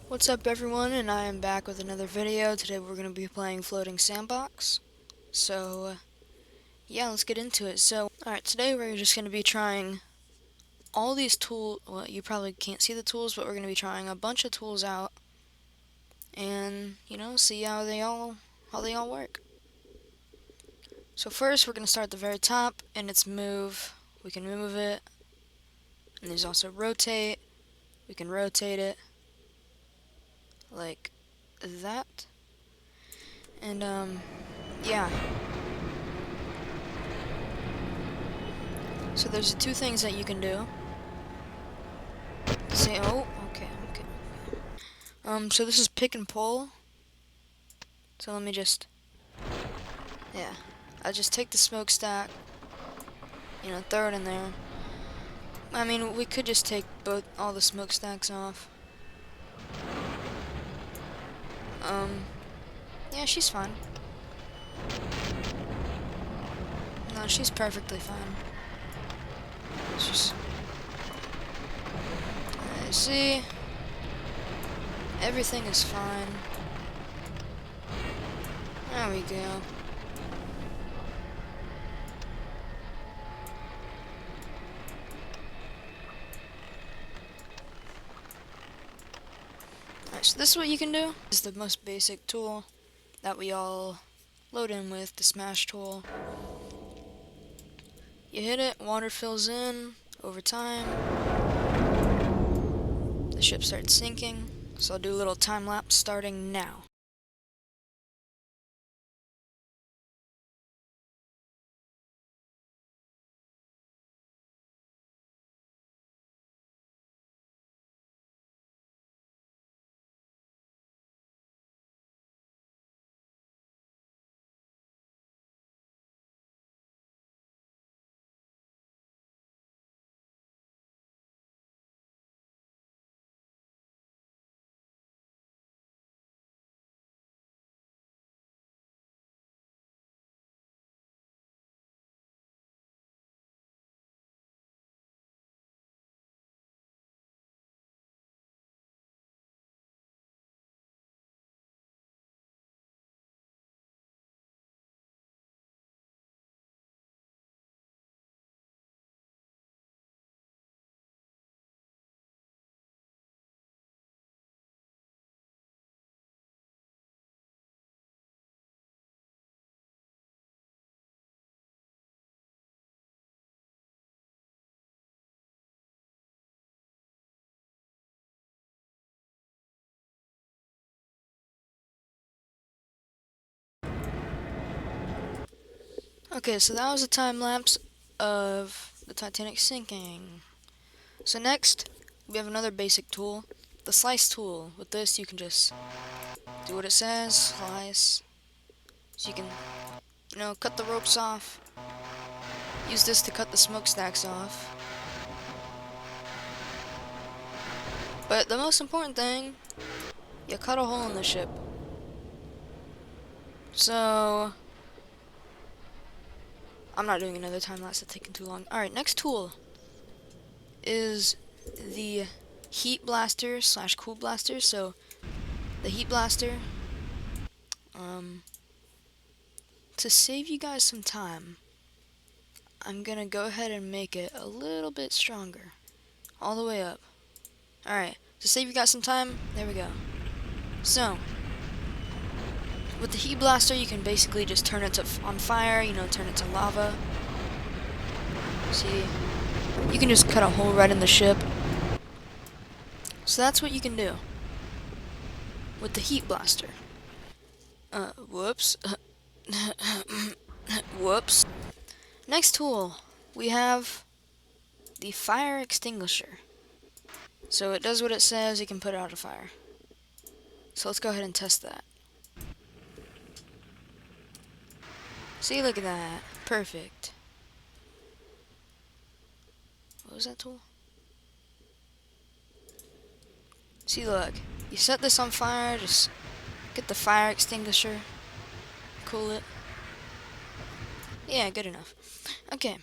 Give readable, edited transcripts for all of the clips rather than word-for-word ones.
What's up everyone, and I am back with another video. Today we're going to be playing Floating Sandbox. Yeah, let's get into it. Alright, today we're just going to be trying all these tools. Well, you probably can't see the tools, but we're going to be trying a bunch of tools out. And, see how they all work. So first we're going to start at the very top, and it's move. We can move it. And there's also rotate. We can rotate it. Like that. And, yeah. So there's two things that you can do. Say, oh, okay. So this is pick and pull. So let me just, yeah. I'll just take the smokestack, throw it in there. I mean, we could just take all the smokestacks off. Yeah, she's fine. No, she's perfectly fine. It's just, see, everything is fine. There we go. Alright, so this is what you can do. This is the most basic tool that we all load in with, the smash tool. You hit it, water fills in over time. The ship starts sinking, so I'll do a little time lapse starting now. Okay, so that was a time lapse of the Titanic sinking. So next, we have another basic tool, the slice tool. With this, you can just do what it says, slice. So you can, cut the ropes off. Use this to cut the smokestacks off. But the most important thing, you cut a hole in the ship. So, I'm not doing another time lapse, that's taking too long. Alright, next tool is the heat blaster / cool blaster. So, the heat blaster, to save you guys some time, I'm gonna go ahead and make it a little bit stronger. All the way up. Alright, to save you guys some time, there we go. So, with the heat blaster, you can basically just turn it on fire, turn it to lava. See, you can just cut a hole right in the ship. So that's what you can do with the heat blaster. Whoops. Whoops. Next tool, we have the fire extinguisher. So it does what it says, you can put out a fire. So let's go ahead and test that. See, look at that. Perfect. What was that tool? See, look. You set this on fire, just get the fire extinguisher, cool it. Yeah, good enough. Okay.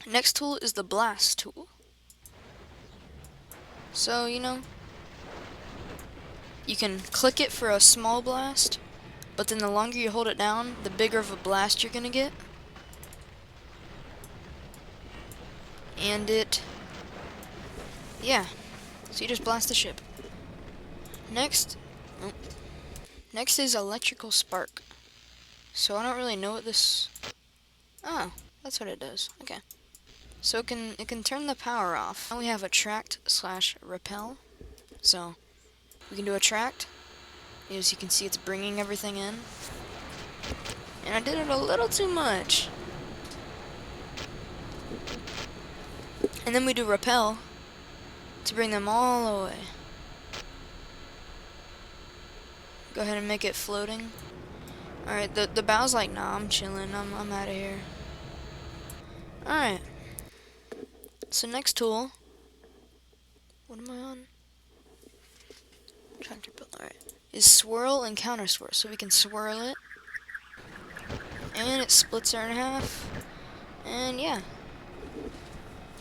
Next tool is the blast tool. So, you can click it for a small blast, but then the longer you hold it down, the bigger of a blast you're gonna get. And yeah, so you just blast the ship. Next is electrical spark. So I don't really know what this, oh, that's what it does, okay. So it can turn the power off. Now we have attract / repel. So we can do attract. As you can see, it's bringing everything in. And I did it a little too much. And then we do repel to bring them all away. Go ahead and make it floating. Alright, the bow's like, nah, I'm chilling. I'm out of here. Alright. So next tool. What am I on? Tractor build. Alright. Is swirl and counter swirl. So we can swirl it. And it splits her in half. And yeah.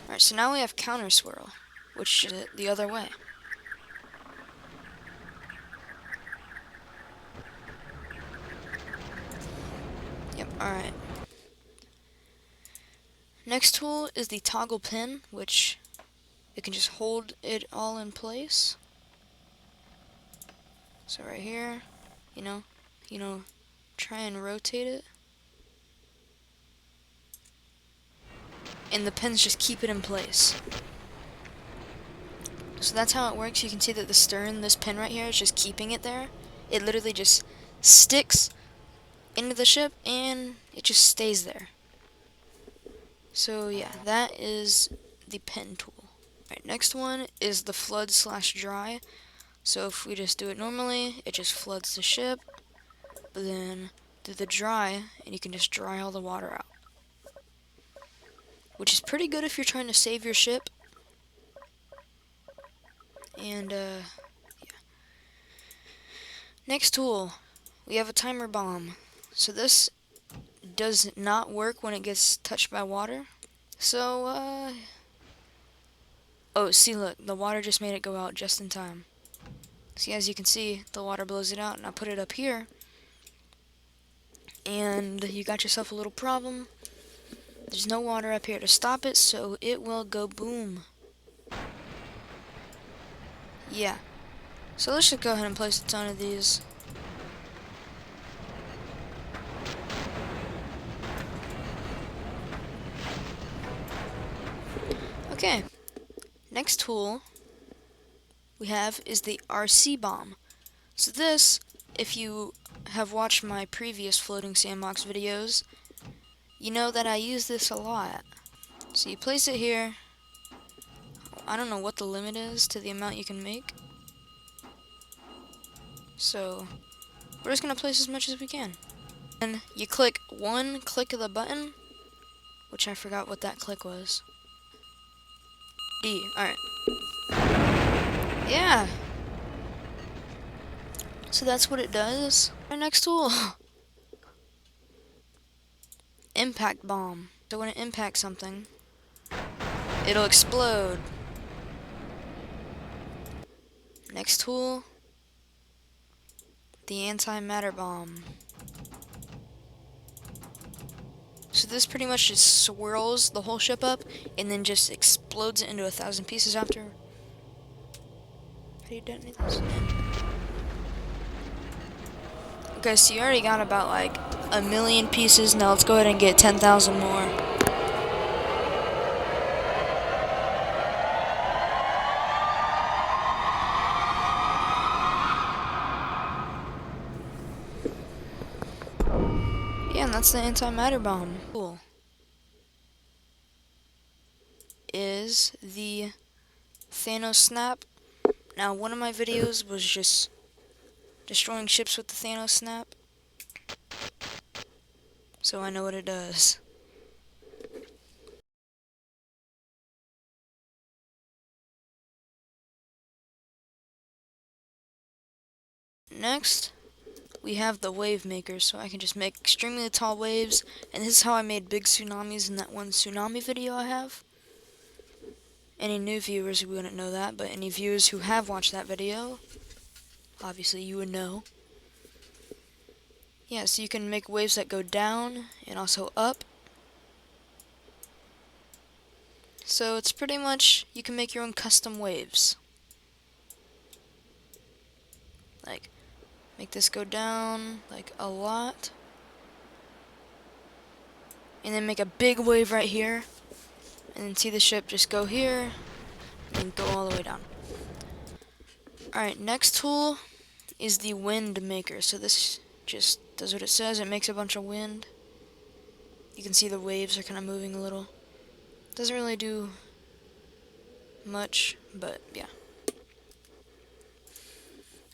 Alright, so now we have counter swirl, which is it the other way. Yep, alright. Next tool is the toggle pin, which it can just hold it all in place. So right here, you know, try and rotate it. And the pins just keep it in place. So that's how it works. You can see that the stern, this pin right here, is just keeping it there. It literally just sticks into the ship and it just stays there. So yeah, that is the pin tool. Alright, next one is the flood / dry. So if we just do it normally, it just floods the ship. But then do the dry, and you can just dry all the water out. Which is pretty good if you're trying to save your ship. And yeah. Next tool, we have a timer bomb. So this does not work when it gets touched by water. So oh, see, look, the water just made it go out just in time. See, as you can see, the water blows it out, and I put it up here. And you got yourself a little problem. There's no water up here to stop it, so it will go boom. Yeah. So let's just go ahead and place a ton of these. Okay. Next tool we have is the RC bomb. So this, if you have watched my previous Floating Sandbox videos, you know that I use this a lot. So you place it here. I don't know what the limit is to the amount you can make. So we're just going to place as much as we can. And you click one click of the button, which I forgot what that click was. D. Alright. Yeah. So that's what it does. Our next tool. Impact bomb. So when it impacts something, it'll explode. Next tool. The antimatter bomb. So this pretty much just swirls the whole ship up and then just explodes it into 1,000 pieces after. How do you detonate this? Okay, so you already got about like 1,000,000 pieces. Now let's go ahead and get 10,000 more. Yeah, and that's the antimatter bomb. Cool. Is the Thanos Snap. Now, one of my videos was just destroying ships with the Thanos Snap. So I know what it does. Next, we have the Wavemaker, so I can just make extremely tall waves, and this is how I made big tsunamis in that one tsunami video I have. Any new viewers who wouldn't know that, but any viewers who have watched that video, obviously you would know. Yeah, so you can make waves that go down and also up. So it's pretty much, you can make your own custom waves. Like, make this go down, like, a lot. And then make a big wave right here. And then see the ship just go here, and go all the way down. Alright, next tool is the Windmaker. So this just does what it says, it makes a bunch of wind. You can see the waves are kind of moving a little. Doesn't really do much, but yeah.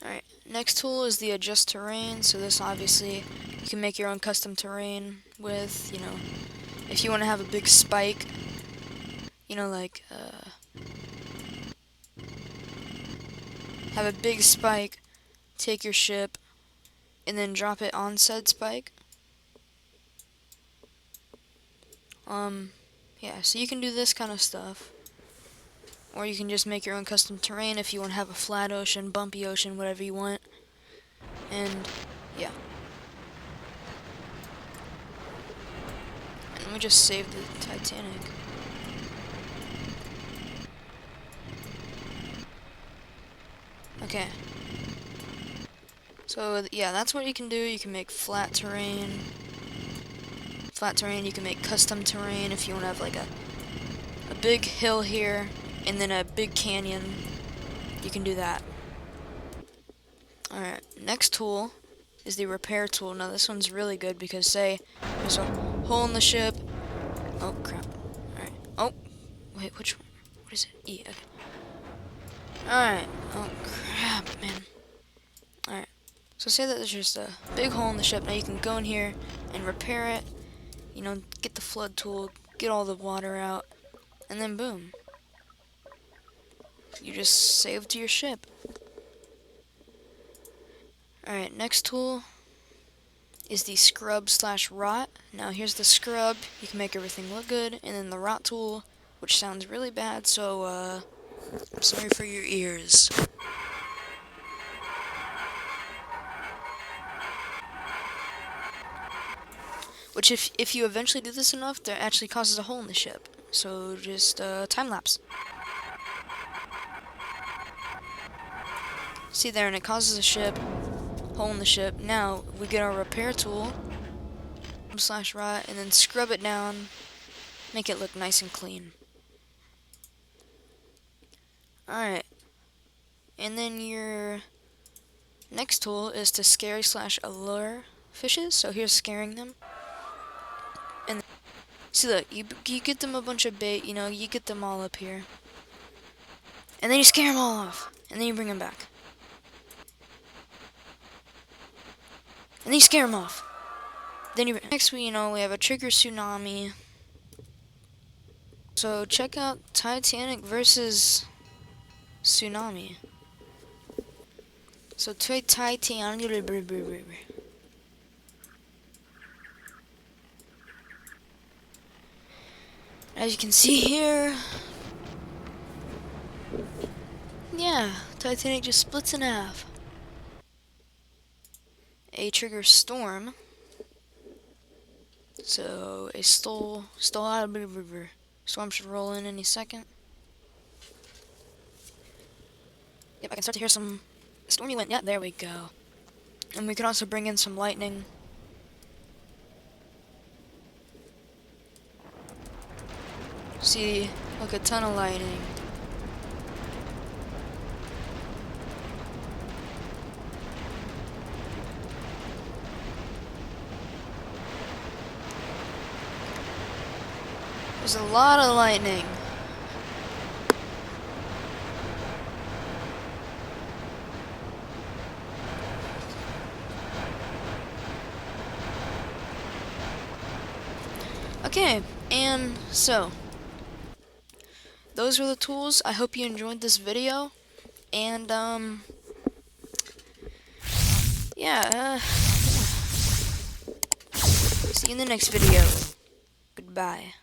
Alright, next tool is the Adjust Terrain. So this obviously, you can make your own custom terrain with, you know, if you want to have a big spike, you know, like, have a big spike, take your ship, and then drop it on said spike. Yeah, so you can do this kind of stuff. Or you can just make your own custom terrain if you want to have a flat ocean, bumpy ocean, whatever you want. And, yeah. And we just saved the Titanic. Okay. So, yeah, that's what you can do. You can make flat terrain. Flat terrain, you can make custom terrain if you want to have like a big hill here and then a big canyon. You can do that. Alright, next tool is the repair tool. Now this one's really good because say there's a hole in the ship. Oh crap. Alright. Oh, wait, which one? What is it? E. Okay. Alright. Oh crap, man. Alright. So say that there's just a big hole in the ship. Now you can go in here and repair it. You know, get the flood tool, get all the water out, and then boom. You just saved your ship. Alright, next tool is the scrub/rot. Now here's the scrub, you can make everything look good, and then the rot tool, which sounds really bad, so I'm sorry for your ears. Which if you eventually do this enough, that actually causes a hole in the ship. So just time lapse. See there, and it causes a hole in the ship. Now we get our repair tool, /rot, and then scrub it down, make it look nice and clean. Alright. And then your next tool is to scary/allure fishes. So here's scaring them. And see, look, you get them a bunch of bait, you know, you get them all up here. And then you scare them all off. And then you bring them back. And then you scare them off. Then you next we have a trigger tsunami. So check out Titanic versus Tsunami. So Titanic. As you can see here, yeah, Titanic just splits in half. A trigger storm. So a storm should roll in any second. Yep, I can start to hear some stormy wind. Yeah, there we go. And we can also bring in some lightning. See, look, a ton of lightning. There's a lot of lightning. Okay, and so those were the tools. I hope you enjoyed this video, and yeah, see you in the next video. Goodbye.